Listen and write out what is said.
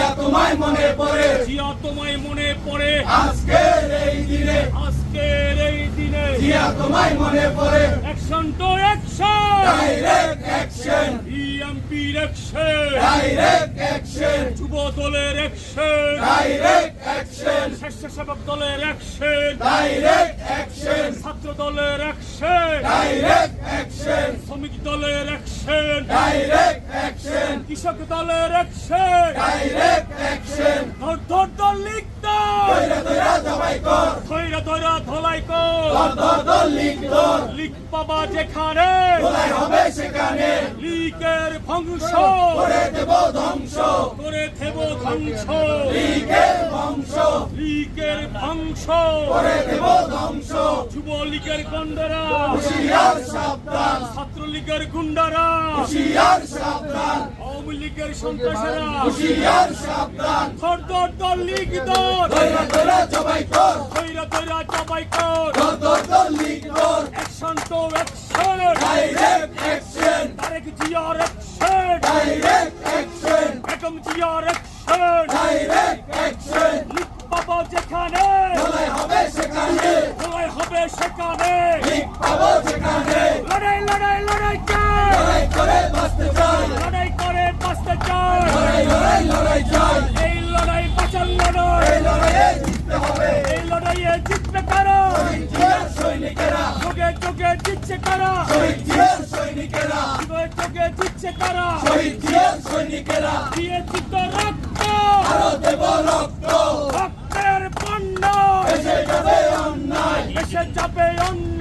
জিয়া তোমায় মনে পড়ে, জিয়া তোমায় মনে পড়ে, আজকের এই দিনে আজকের এই দিনে জিয়া তোমায় মনে পড়ে। Action to action, direct action, ইএমপির অ্যাকশন, ডাইরেক্ট অ্যাকশন, যুব দলের অ্যাকশন, ডাইরেক্ট অ্যাকশন, স্বেচ্ছাসেবক দলের অ্যাকশন, ডাইরেক্ট অ্যাকশন, ছাত্র দলের অ্যাকশন, ডাইরেক্ট অ্যাকশন, শ্রমিক দলের অ্যাকশন, ডাইরেক্ট অ্যাকশন, কৃষক দলের অ্যাকশন, ডাইরেক্ট অ্যাকশন। ধর ধর ধর লিখ ধর, দইরা দইরা জবাই কর, ধৈরা ধৈরা ধলাই কর, দর দর দর লিখ দর, লিখ পাবা যেখানে তোলাই হবে সেখানে, লিকের ধ্বংস করে দেব ধ্বংস, করে দেব ধ্বংস, লীগের বংশ, লিকের ধ্বংস করে দেব ধ্বংস। যুবলীগের গুন্ডারা, হুঁশিয়ার সাবধান, ছাত্রলীগের গুন্ডারা, হুঁশিয়ার সাবধান, আওয়ামী লীগের সন্ত্রাসীরা, হুঁশিয়ার সাবধান। ধর ধর ধর লিখ ধর, দইরা দইরা জবাই কর, ধৈরা ধৈরা জবাই কর, দর দর দর লিখ দর, action to action, direct action, Tarique জিয়ার অ্যাকশন, ডাইরেক্ট অ্যাকশন, বেগম জিয়ার অ্যাকশন, ডাইরেক্ট অ্যাকশন। লিখ পাবা যেখানে তোলাই হবে সেখানে, লড়াই হবে সেখানে, লিখ পাবো সেখানে, লড়াই লড়াই লড়াই চাই, লড়াই করে বাঁচতে চাই, লড়াই করে বাঁচতে চাই, লড়াই লড়াই লড়াই চাই। এই লড়াই বাঁচার লড়াই, এই লড়াইয়ে জিততে হবে, এই লড়াইয়ে জিতবে কারা, শহীদ জিয়ার সৈনিকেরা, যোগে যোগে জিতছে কারা, শহীদ জিয়ার সৈনিকেরা, যোগে যোগে জিতছে কারা, শহীদ জিয়ার সৈনিকেরা। দিয়ে জিত রক্ত, আরো দেব রক্ত, রক্তের বন্যা, এসে যাবে অন্যায়, এসে যাবে অন্য